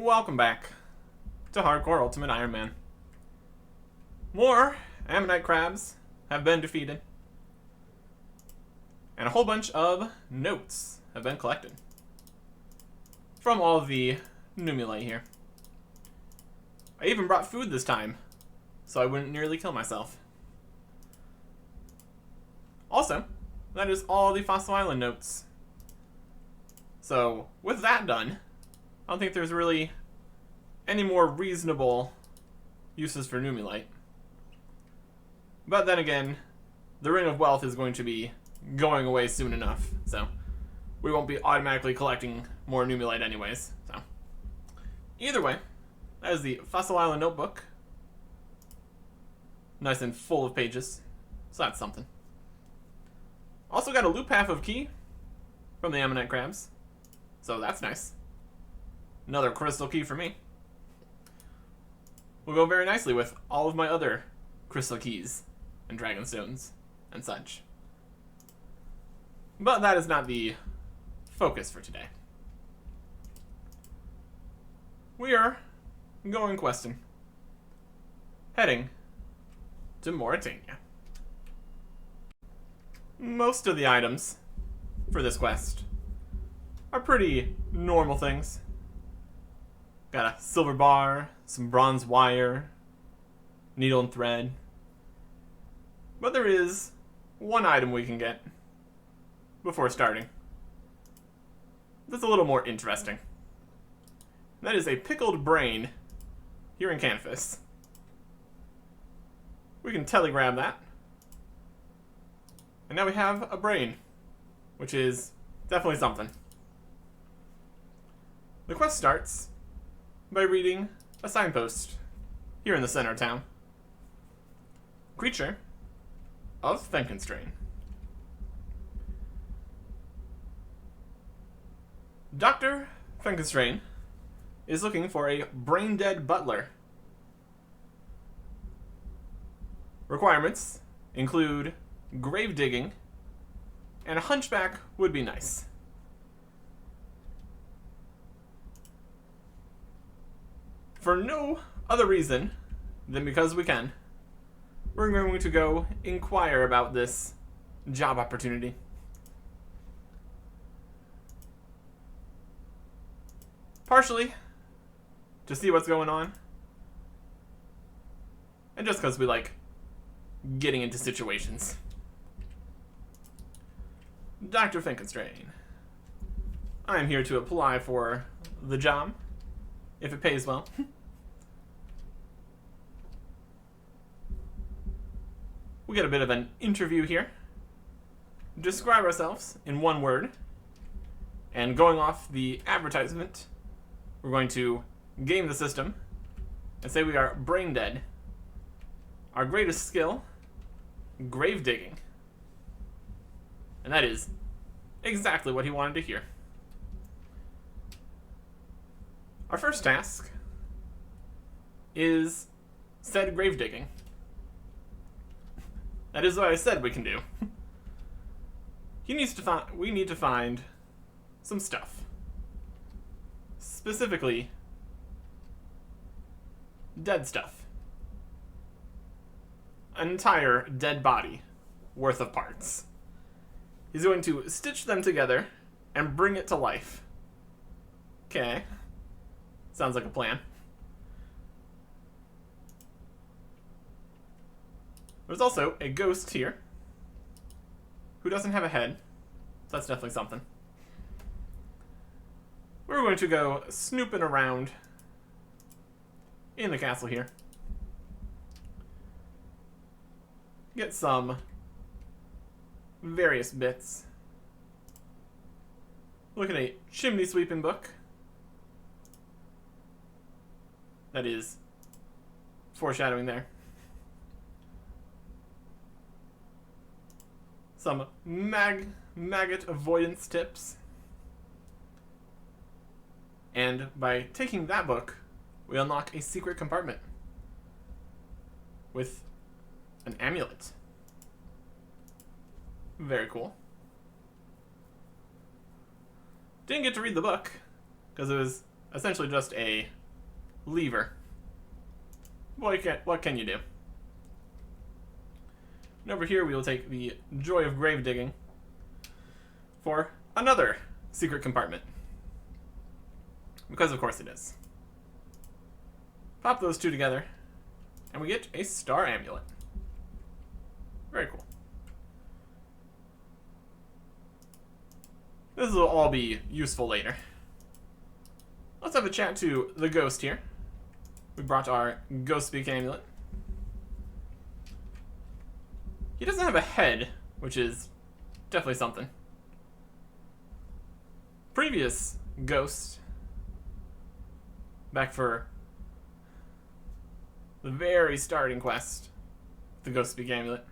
Welcome back to Hardcore Ultimate Iron Man. More Ammonite crabs have been defeated, and a whole bunch of notes have been collected from all of the numuli here. I even brought food this time, so I wouldn't nearly kill myself. Also, that is all the Fossil Island notes. So, with that done, I don't think there's really any more reasonable uses for Numulite. But then again, the Ring of Wealth is going to be going away soon enough, so we won't be automatically collecting more Numulite anyways. So, either way, that is the Fossil Island notebook. Nice and full of pages, so that's something. Also got a loop half of key from the Ammonite crabs, so that's nice. Another crystal key for me. Will go very nicely with all of my other crystal keys and dragon stones and such. But that is not the focus for today. We are going questing. Heading to Morytania. Most of the items for this quest are pretty normal things. Got a silver bar, some bronze wire, needle and thread. But there is one item we can get before starting that's a little more interesting. That is a pickled brain here in Canvas. We can telegrab that. And now we have a brain, which is definitely something. The quest starts by reading a signpost here in the center of town. Creature of Fenkenstrain. Dr. Fenkenstrain is looking for a brain-dead butler. Requirements include grave digging, and a hunchback would be nice. For no other reason than because we can, we're going to go inquire about this job opportunity. Partially to see what's going on, and just because we like getting into situations. Dr. Fenkenstrain, I am here to apply for the job, if it pays well. We get a bit of an interview here. Describe ourselves in one word, and going off the advertisement, we're going to game the system and say we are brain dead. Our greatest skill, grave digging. And that is exactly what he wanted to hear. Our first task is said grave digging. That is what I said we can do. We need to find some stuff. Specifically, dead stuff. An entire dead body worth of parts. He's going to stitch them together and bring it to life. Okay. Sounds like a plan. There's also a ghost here who doesn't have a head, so that's definitely something. We're going to go snooping around in the castle here. Get some various bits. Look at a chimney sweeping book. That is foreshadowing there. Some maggot avoidance tips. And by taking that book, we unlock a secret compartment with an amulet. Very cool. Didn't get to read the book because it was essentially just a lever. What can you do? And over here we will take the Joy of Grave Digging for another secret compartment. Because of course it is. Pop those two together, and we get a star amulet. Very cool. This will all be useful later. Let's have a chat to the ghost here. We brought our Ghost Speak amulet. He doesn't have a head, which is definitely something. Previous ghost, back for the very starting quest, the Ghost Speak amulet,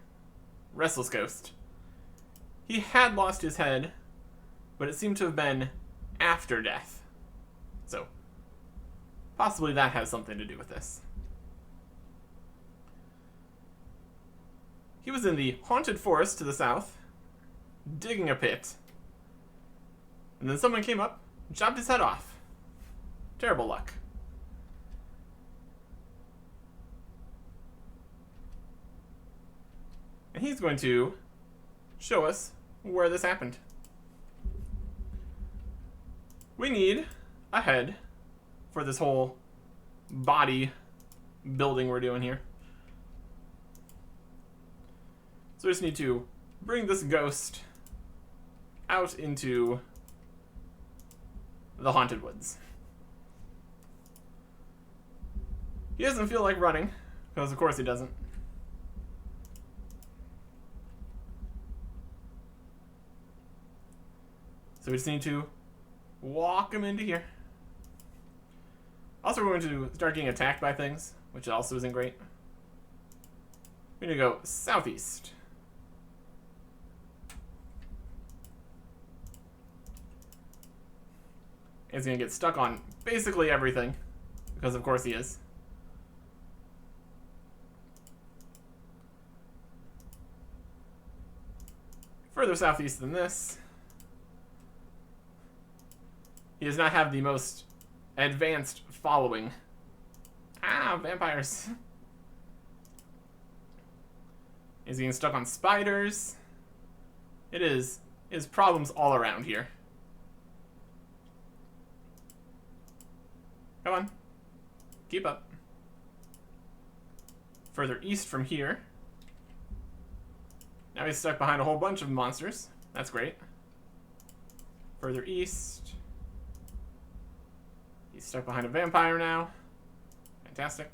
Restless Ghost. He had lost his head, but it seemed to have been after death. So, possibly that has something to do with this. He was in the haunted forest to the south, digging a pit. And then someone came up and chopped his head off. Terrible luck. And he's going to show us where this happened. We need a head for this whole body building we're doing here. So we just need to bring this ghost out into the haunted woods. He doesn't feel like running, because of course he doesn't. So we just need to walk him into here. Also, we're going to start getting attacked by things, which also isn't great. We're going to go southeast. He's going to get stuck on basically everything, because of course he is. Further southeast than this, he does not have the most advanced following. Ah, vampires. He's getting stuck on spiders. It is problems all around here. Come on. Keep up. Further east from here. Now he's stuck behind a whole bunch of monsters. That's great. Further east. He's stuck behind a vampire now. Fantastic.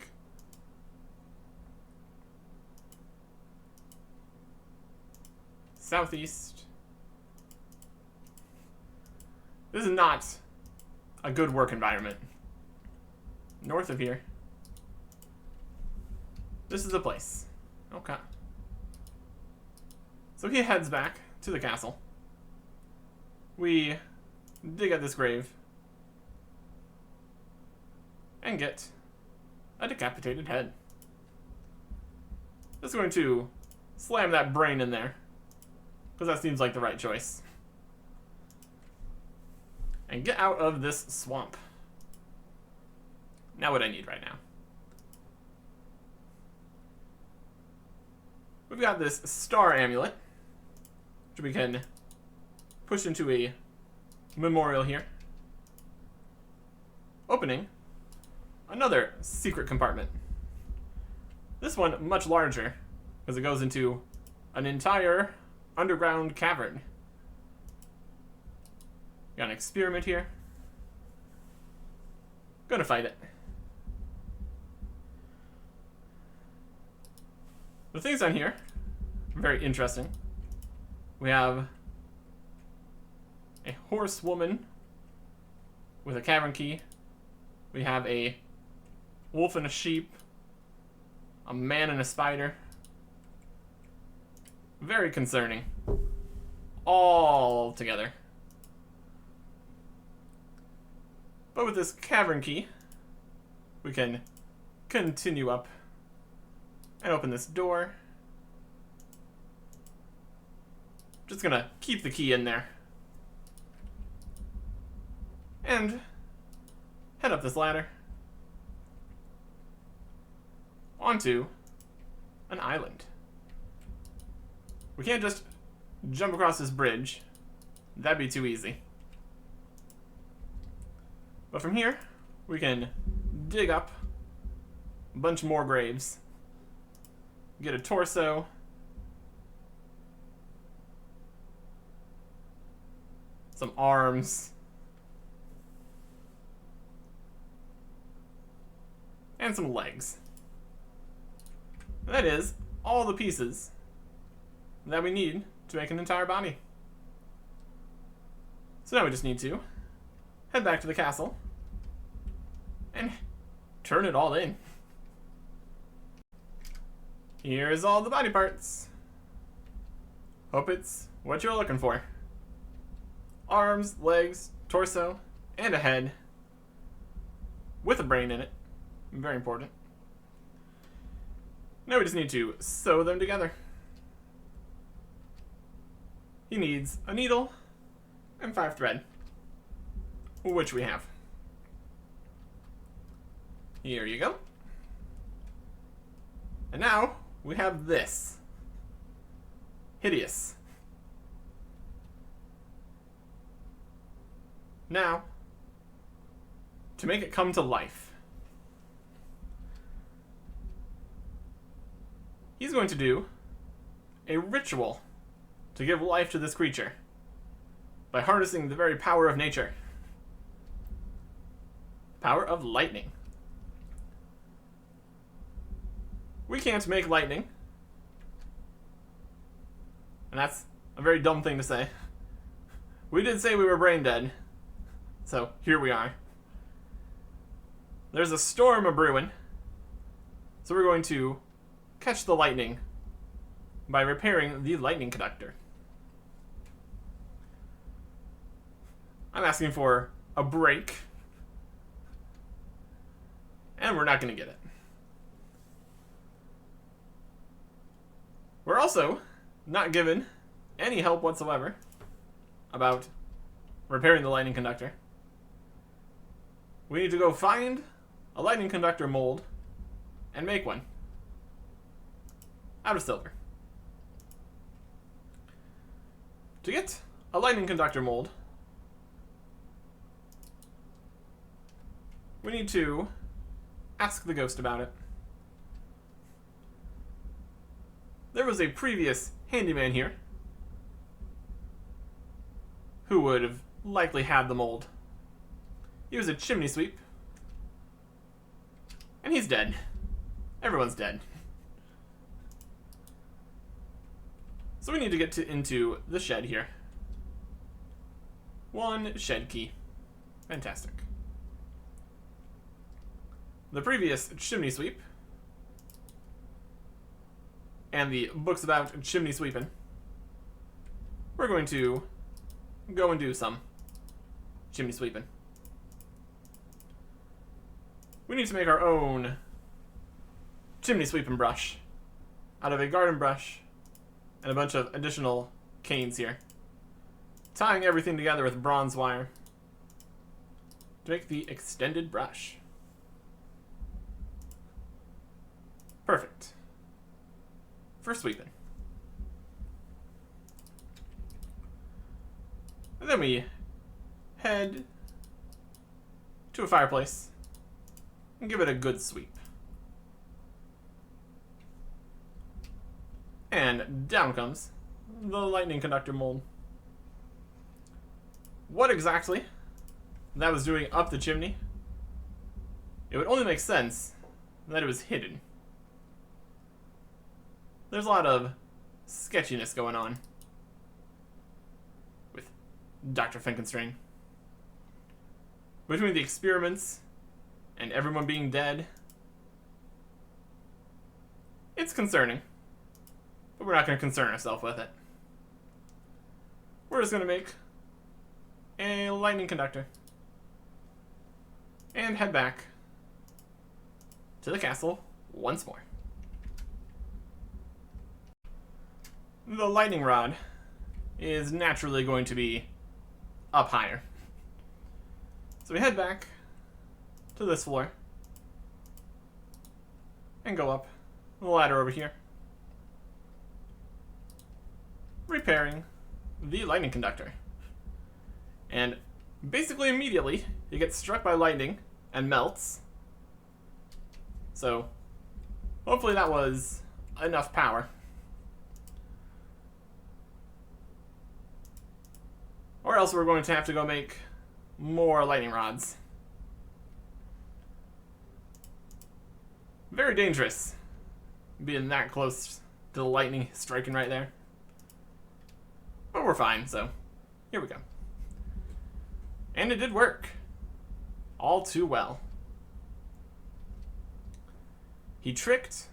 Southeast. This is not a good work environment. North of here. This is the place. Okay. So he heads back to the castle. We dig at this grave and get a decapitated head. Just going to slam that brain in there, because that seems like the right choice. And get out of this swamp. Now what I need right now. We've got this star amulet, which we can push into a memorial here. Opening another secret compartment. This one much larger, because it goes into an entire underground cavern. Got an experiment here. Gonna fight it. The things on here are very interesting. We have a horsewoman with a cavern key. We have a wolf and a sheep. A man and a spider. Very concerning. All together. But with this cavern key, we can continue up and open this door. Just gonna keep the key in there. And head up this ladder onto an island. We can't just jump across this bridge. That'd be too easy. But from here, we can dig up a bunch more graves. Get a torso. Some arms. And some legs. That is all the pieces that we need to make an entire body. So now we just need to head back to the castle and turn it all in. Here's all the body parts. Hope it's what you're looking for. Arms, legs, torso, and a head with a brain in it. Very important. Now we just need to sew them together. He needs a needle and 5 thread, which we have. Here you go. And now we have this. Hideous. Now, to make it come to life, he's going to do a ritual to give life to this creature by harnessing the very power of nature. Power of lightning. We can't make lightning. And that's a very dumb thing to say. We did say we were brain dead. So here we are. There's a storm a-brewing. So we're going to catch the lightning by repairing the lightning conductor. I'm asking for a break. And we're not going to get it. We're also not given any help whatsoever about repairing the lightning conductor. We need to go find a lightning conductor mold and make one out of silver. To get a lightning conductor mold, we need to ask the ghost about it. There was a previous handyman here who would have likely had the mold. He was a chimney sweep. And he's dead. Everyone's dead. So we need to get into the shed here. 1 shed key. Fantastic. The previous chimney sweep and the books about chimney sweeping. We're going to go and do some chimney sweeping. We need to make our own chimney sweeping brush out of a garden brush and a bunch of additional canes here. Tying everything together with bronze wire to make the extended brush. Perfect. For sweeping. And then we head to a fireplace and give it a good sweep. And down comes the lightning conductor mold. What exactly that was doing up the chimney? It would only make sense that it was hidden. There's a lot of sketchiness going on with Dr. Finkenstrain. Between the experiments and everyone being dead, it's concerning. But we're not going to concern ourselves with it. We're just going to make a lightning conductor and head back to the castle once more. The lightning rod is naturally going to be up higher. So we head back to this floor. And go up the ladder over here. Repairing the lightning conductor. And basically immediately, he gets struck by lightning and melts. So, hopefully that was enough power. Or else we're going to have to go make more lightning rods. Very dangerous, being that close to the lightning striking right there. But we're fine, so here we go. And it did work. All too well. He tricked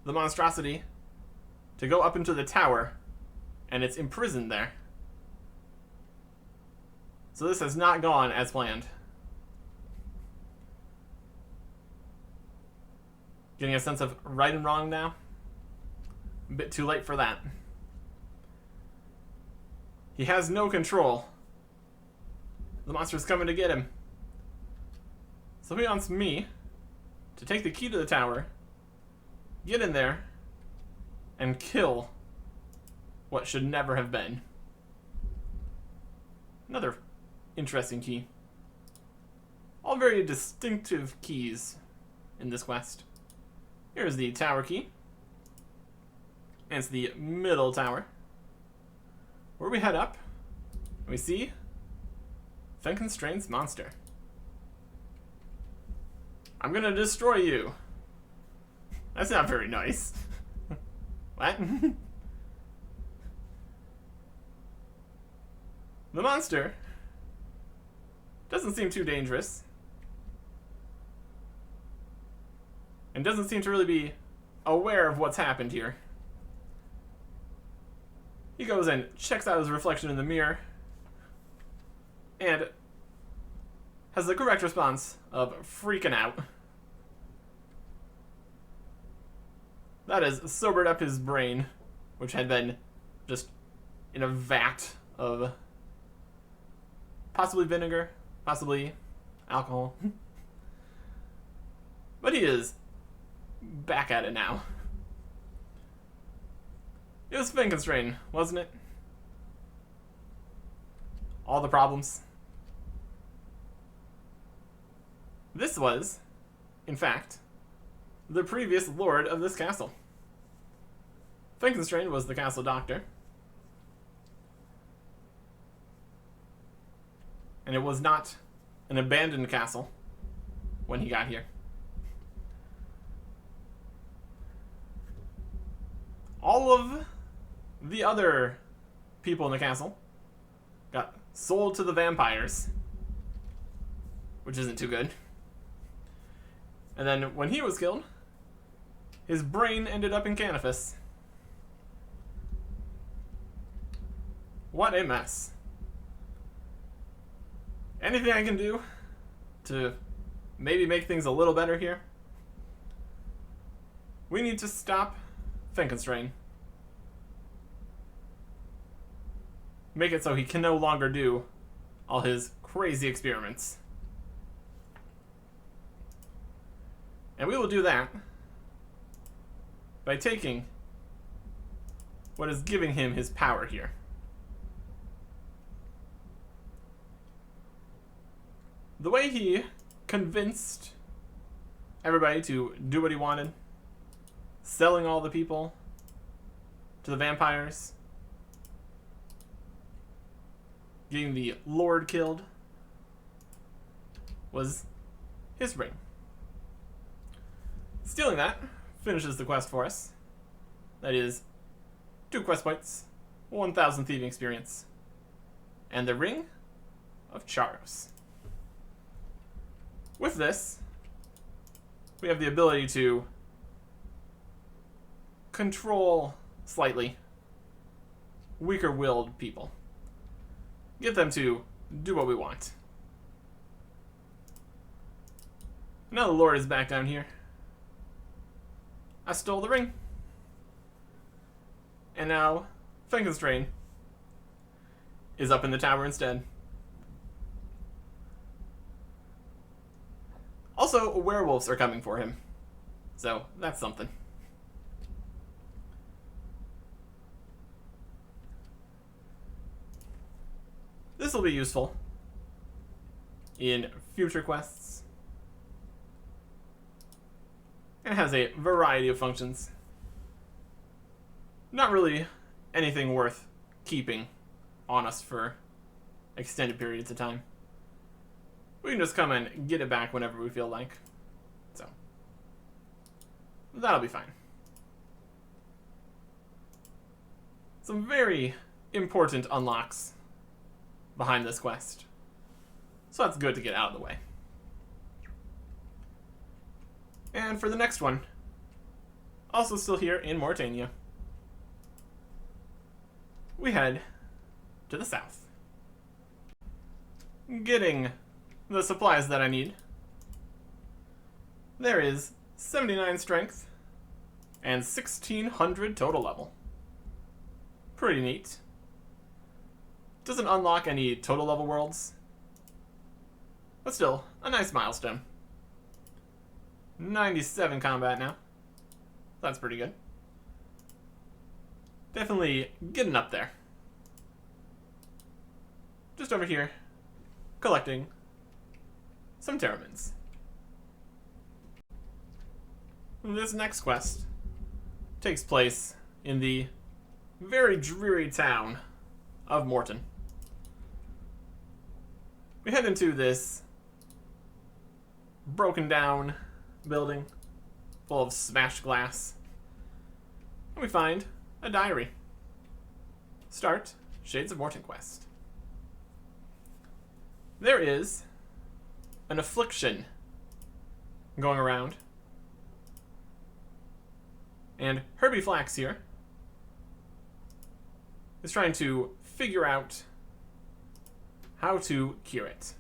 the monstrosity to go up into the tower, and it's imprisoned there. So this has not gone as planned. Getting a sense of right and wrong now. A bit too late for that. He has no control. The monster's coming to get him. So he wants me to take the key to the tower, get in there, and kill what should never have been. Another interesting key. All very distinctive keys in this quest. Here's the tower key. And it's the middle tower. Where we head up, we see Fenconstrain's monster. I'm gonna destroy you. That's not very nice. What? The monster doesn't seem too dangerous. And doesn't seem to really be aware of what's happened here. He goes and checks out his reflection in the mirror and has the correct response of freaking out. That has sobered up his brain, which had been just in a vat of possibly vinegar, possibly alcohol. But he is back at it now. It was Fenconstrain, wasn't it? All the problems. This was, in fact, the previous lord of this castle. Fenconstrain was the castle doctor. And it was not an abandoned castle when he got here. All of the other people in the castle got sold to the vampires, which isn't too good. And then when he was killed, his brain ended up in Canifus. What a mess. Anything I can do to maybe make things a little better here? We need to stop Fenconstrain. Make it so he can no longer do all his crazy experiments. And we will do that by taking what is giving him his power here. The way he convinced everybody to do what he wanted, selling all the people to the vampires, getting the Lord killed, was his brain. Stealing that finishes the quest for us. That is 2 quest points, 1,000 thieving experience, and the Ring of Charos. With this, we have the ability to control slightly weaker-willed people. Get them to do what we want. Now the Lord is back down here. I stole the ring. And now Fenconstrain is up in the tower instead. Also, werewolves are coming for him. So, that's something. This will be useful in future quests. And has a variety of functions. Not really anything worth keeping on us for extended periods of time. We can just come and get it back whenever we feel like. So, that'll be fine. Some very important unlocks behind this quest. So that's good to get out of the way. And for the next one, also still here in Morytania, we head to the south. Getting the supplies that I need. There is 79 strength and 1600 total level. Pretty neat. Doesn't unlock any total level worlds, but still, a nice milestone. 97 combat now. That's pretty good. Definitely getting up there. Just over here, collecting some Terramins. This next quest takes place in the very dreary town of Morton. We head into this broken down building full of smashed glass, and we find a diary. Start Shades of Morton quest. There is an affliction going around, and Herbie Flax here is trying to figure out how to cure it.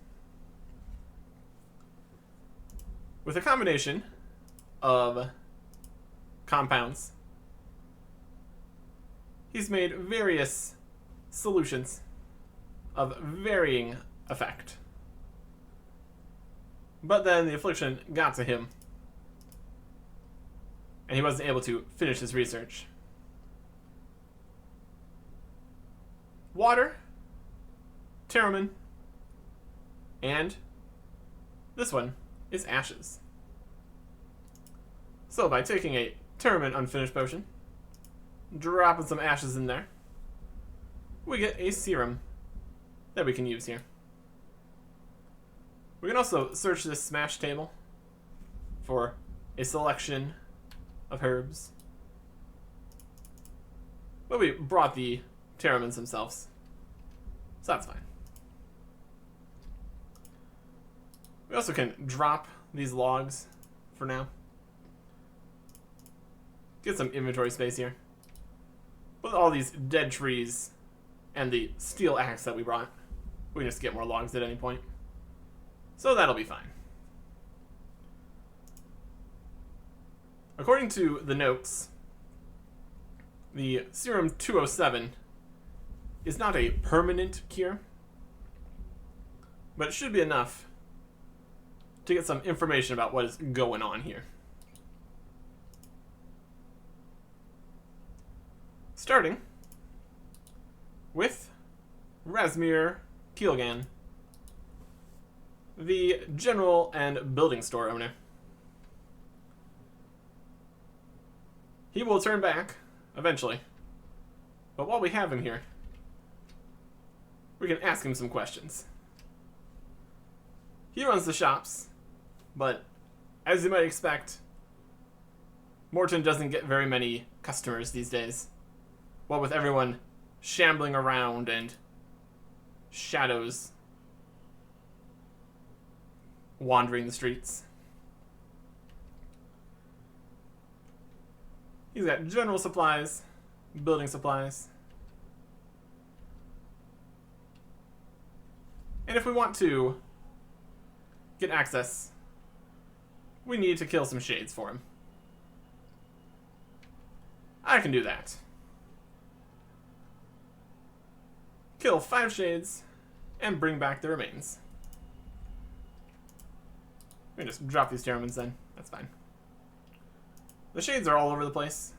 With a combination of compounds, he's made various solutions of varying effect. But then the affliction got to him, and he wasn't able to finish his research. Water, Terramin, and this one is ashes. So by taking a Terramin unfinished potion, dropping some ashes in there, we get a serum that we can use here. We can also search this smash table for a selection of herbs. But we brought the Terramins themselves, so that's fine. We also can drop these logs for now. Get some inventory space here. With all these dead trees and the steel axe that we brought, we can just get more logs at any point. So that'll be fine. According to the notes, the Serum 207 is not a permanent cure, but it should be enough to get some information about what is going on here. Starting with Razmir Keelgan, the general and building store owner. He will turn back eventually, but while we have him here, we can ask him some questions. He runs the shops, but as you might expect, Morton doesn't get very many customers these days. What with everyone shambling around and shadows wandering the streets. He's got general supplies, building supplies. And if we want to get access, we need to kill some shades for him. I can do that. Kill 5 shades and bring back the remains. We can just drop these Terramins then. That's fine. The shades are all over the place,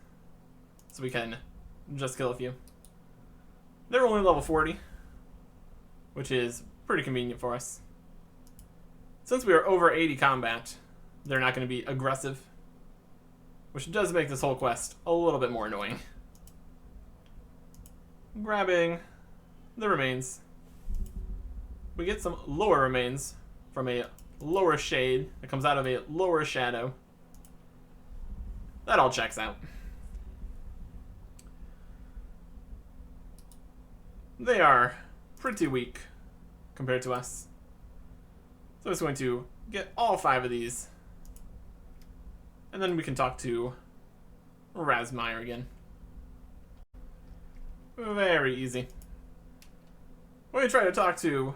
so we can just kill a few. They're only level 40, which is pretty convenient for us. Since we are over 80 combat, they're not going to be aggressive, which does make this whole quest a little bit more annoying. Grabbing the remains. We get some lower remains from a lower shade that comes out of a lower shadow. That all checks out. They are pretty weak compared to us. So I'm just going to get all 5 of these. And then we can talk to Razmire again. Very easy. When we try to talk to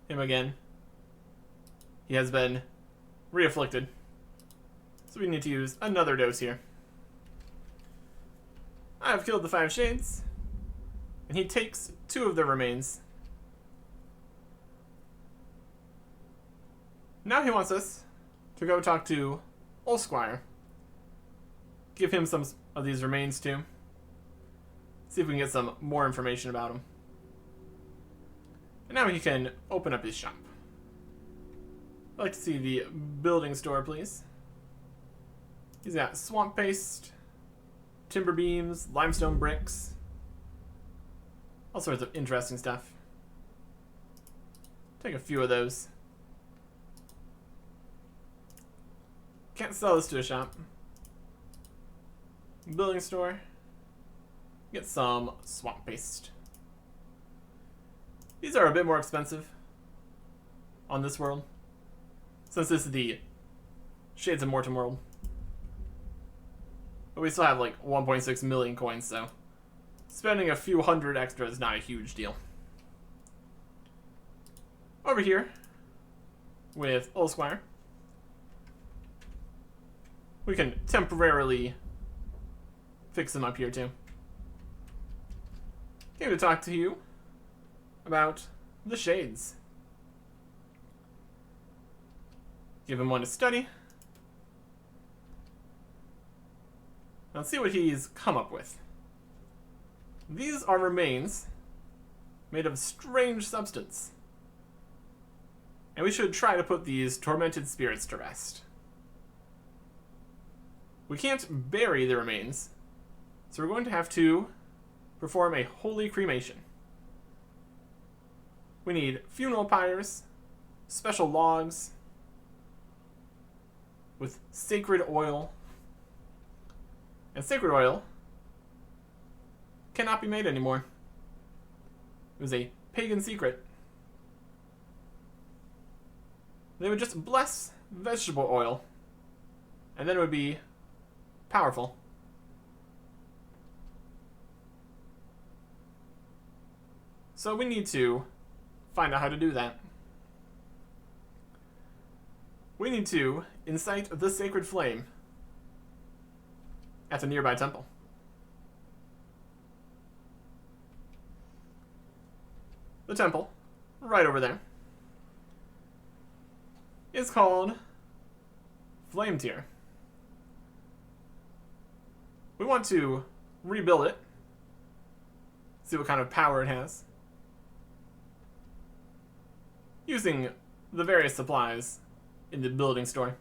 him again, he has been re-afflicted. So we need to use another dose here. I have killed the 5 shades, and he takes 2 of their remains. Now he wants us to go talk to Olsquire. Give him some of these remains too. See if we can get some more information about him. And now he can open up his shop. I'd like to see the building store, please. He's got swamp paste, timber beams, limestone bricks, all sorts of interesting stuff. Take a few of those. Can't sell this to a shop. Building store. Get some swamp paste. These are a bit more expensive on this world, since this is the Shades of Mortem world. But we still have like 1.6 million coins, so spending a few hundred extra is not a huge deal. Over here, with Olsquire, we can temporarily fix him up here too. Came to talk to you about the shades. Give him one to study. Let's see what he's come up with. These are remains made of strange substance. And we should try to put these tormented spirits to rest. We can't bury the remains, so we're going to have to perform a holy cremation. We need funeral pyres, special logs, with sacred oil. And sacred oil cannot be made anymore. It was a pagan secret. They would just bless vegetable oil, and then it would be powerful. So we need to find out how to do that. We need to incite the sacred flame at a nearby temple. The temple, right over there, is called Flame Tier. We want to rebuild it, see what kind of power it has, using the various supplies in the building store.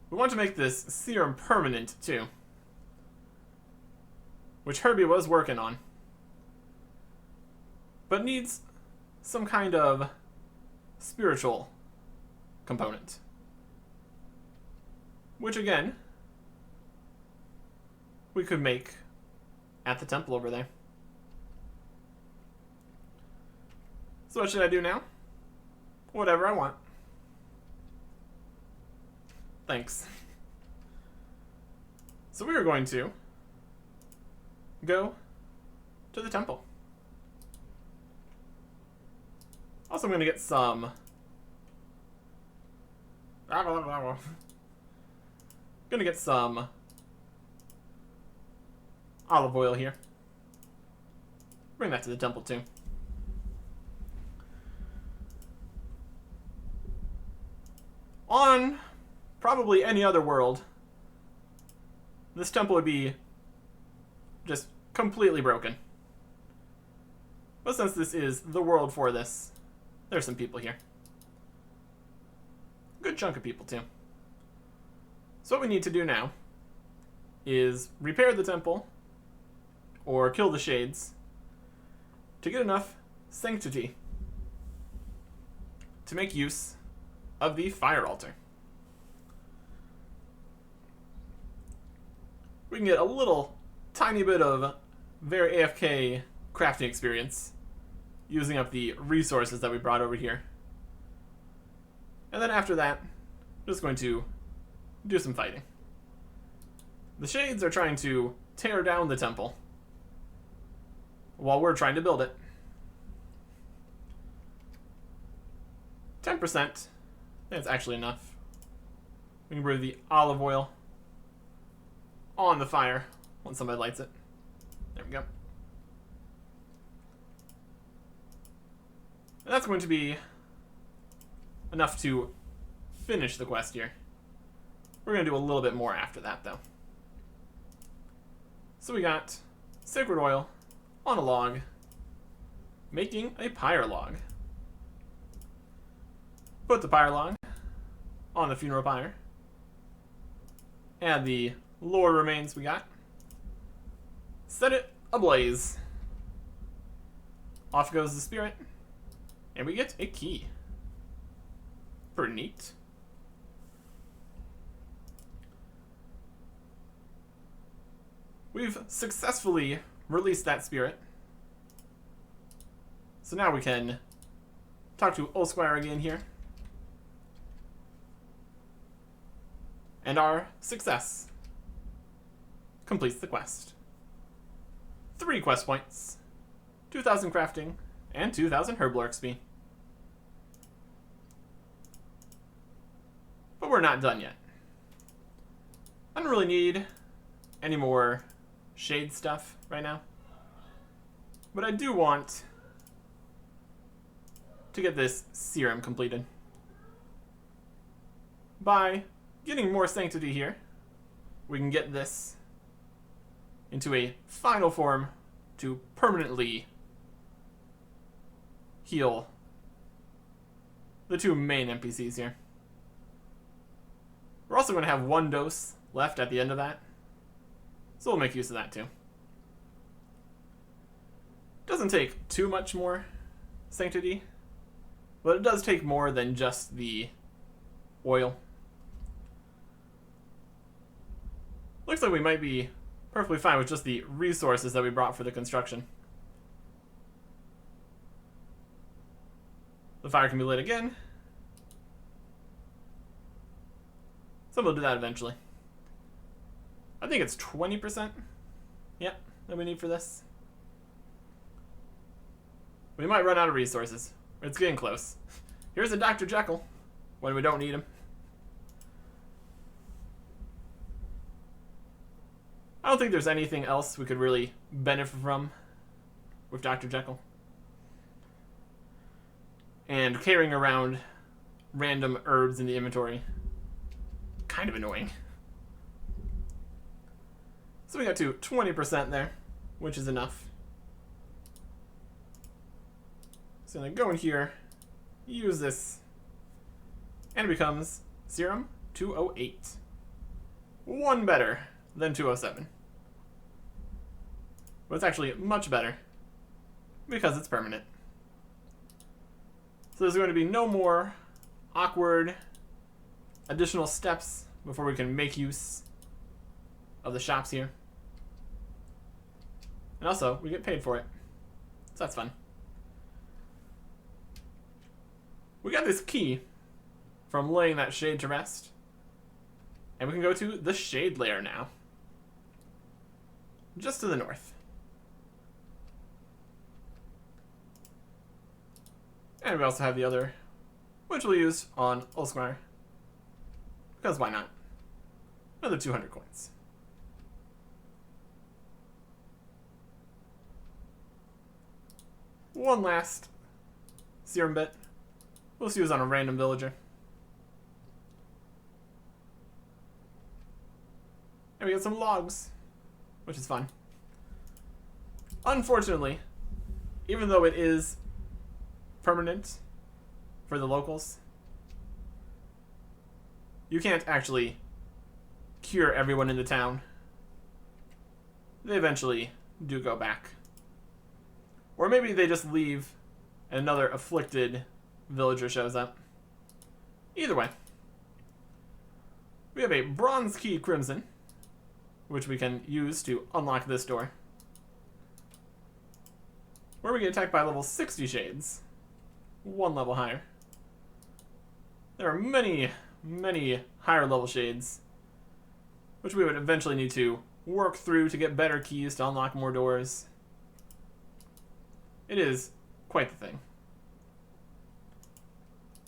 We want to make this serum permanent too, which Herbie was working on, but needs some kind of spiritual component, which again we could make at the temple over there. So what should I do now? Whatever I want. Thanks. So we are going to go to the temple. Also, I'm going to get some... Gonna get some olive oil here. Bring that to the temple too. on probably any other world, this temple would be just completely broken. But since this is the world for this, there's some people here. Good chunk of people, too. So what we need to do now is repair the temple, or kill the shades, to get enough sanctity to make use of the fire altar. We can get a little tiny bit of very AFK crafting experience using up the resources that we brought over here. And then after that, I'm just going to do some fighting. The shades are trying to tear down the temple while we're trying to build it. 10%. That's actually enough. We can brew the olive oil on the fire when somebody lights it. There we go. And that's going to be enough to finish the quest here. We're going to do a little bit more after that, though. So we got sacred oil on a log, making a pyre log. Put the pyre log on the funeral pyre. Add the lore remains we got. Set it ablaze. Off goes the spirit. And we get a key. Pretty neat. We've successfully released that spirit. So now we can talk to Osquire again here. And our success completes the quest. 3 quest points, 2,000 crafting, and 2,000 herblore XP. But we're not done yet. I don't really need any more shade stuff right now. But I do want to get this serum completed. By getting more sanctity here, we can get this into a final form to permanently heal the 2 main NPCs here. We're also going to have 1 dose left at the end of that, so we'll make use of that too. Doesn't take too much more sanctity, but it does take more than just the oil. Looks like we might be perfectly fine with just the resources that we brought for the construction. The fire can be lit again. So we'll do that eventually. I think it's 20%. Yep, that we need for this. We might run out of resources. It's getting close. Here's a Dr. Jekyll when we don't need him. I don't think there's anything else we could really benefit from with Dr. Jekyll. And carrying around random herbs in the inventory, kind of annoying. So we got to 20% there, which is enough. So I'm going to go in here, use this, and it becomes Serum 208. 1 better than 207. But it's actually much better because it's permanent. So there's going to be no more awkward additional steps before we can make use of the shops here. And also, we get paid for it. So that's fun. We got this key from laying that shade to rest. And we can go to the shade layer now. Just to the north. And we also have the other, which we'll use on Osquire. Because why not? Another 200 coins. One last serum bit. We'll just use on a random villager. And we get some logs, which is fun. Unfortunately, even though it is permanent for the locals, you can't actually cure everyone in the town. They eventually do go back. Or maybe they just leave and another afflicted villager shows up. Either way. We have a bronze key crimson, which we can use to unlock this door, where we get attacked by level 60 shades. One level higher. There are many, many higher level shades, which we would eventually need to work through to get better keys to unlock more doors. It is quite the thing.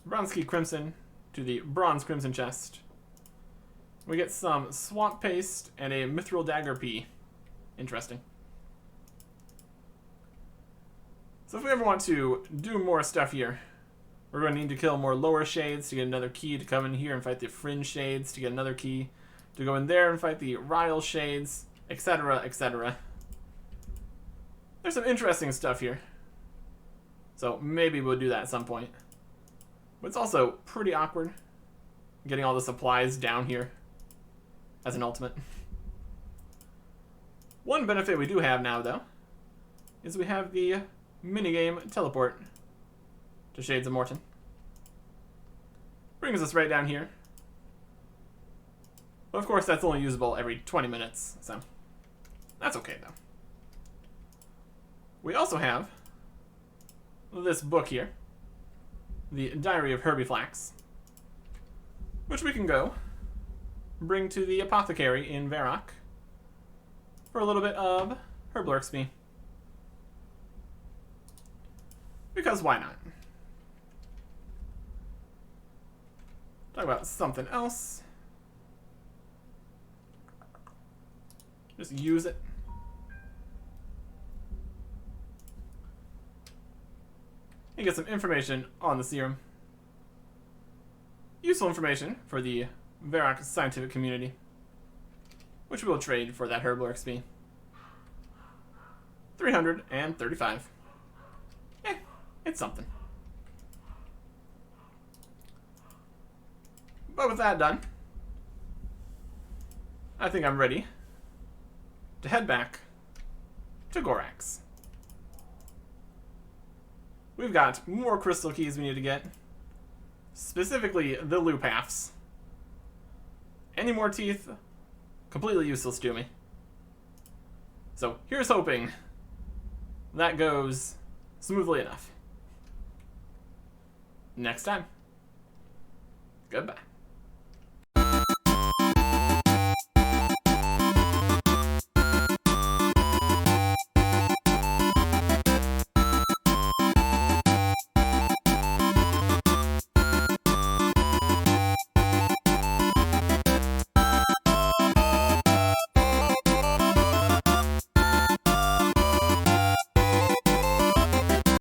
Bronze key crimson to the bronze crimson chest. We get some swamp paste and a mithril dagger P. Interesting. So if we ever want to do more stuff here, we're going to need to kill more lower shades to get another key to come in here and fight the fringe shades to get another key to go in there and fight the Ryle shades, etc., etc. There's some interesting stuff here. So maybe we'll do that at some point. But it's also pretty awkward getting all the supplies down here as an ultimate. One benefit we do have now, though, is we have the minigame teleport to Shades of Morton. Brings us right down here. But of course, that's only usable every 20 minutes, so that's okay, though. We also have this book here, the Diary of Herbie Flax, which we can go bring to the apothecary in Varrock for a little bit of Herb XP. Because why not? Talk about something else. Just use it. And get some information on the serum. Useful information for the Varrock scientific community, which we will trade for that Herbal XP. 335. It's something. But with that done, I think I'm ready to head back to Gorax. We've got more crystal keys we need to get, specifically the loop halves. Any more teeth, completely useless to me. So here's hoping that goes smoothly enough. Next time. Goodbye.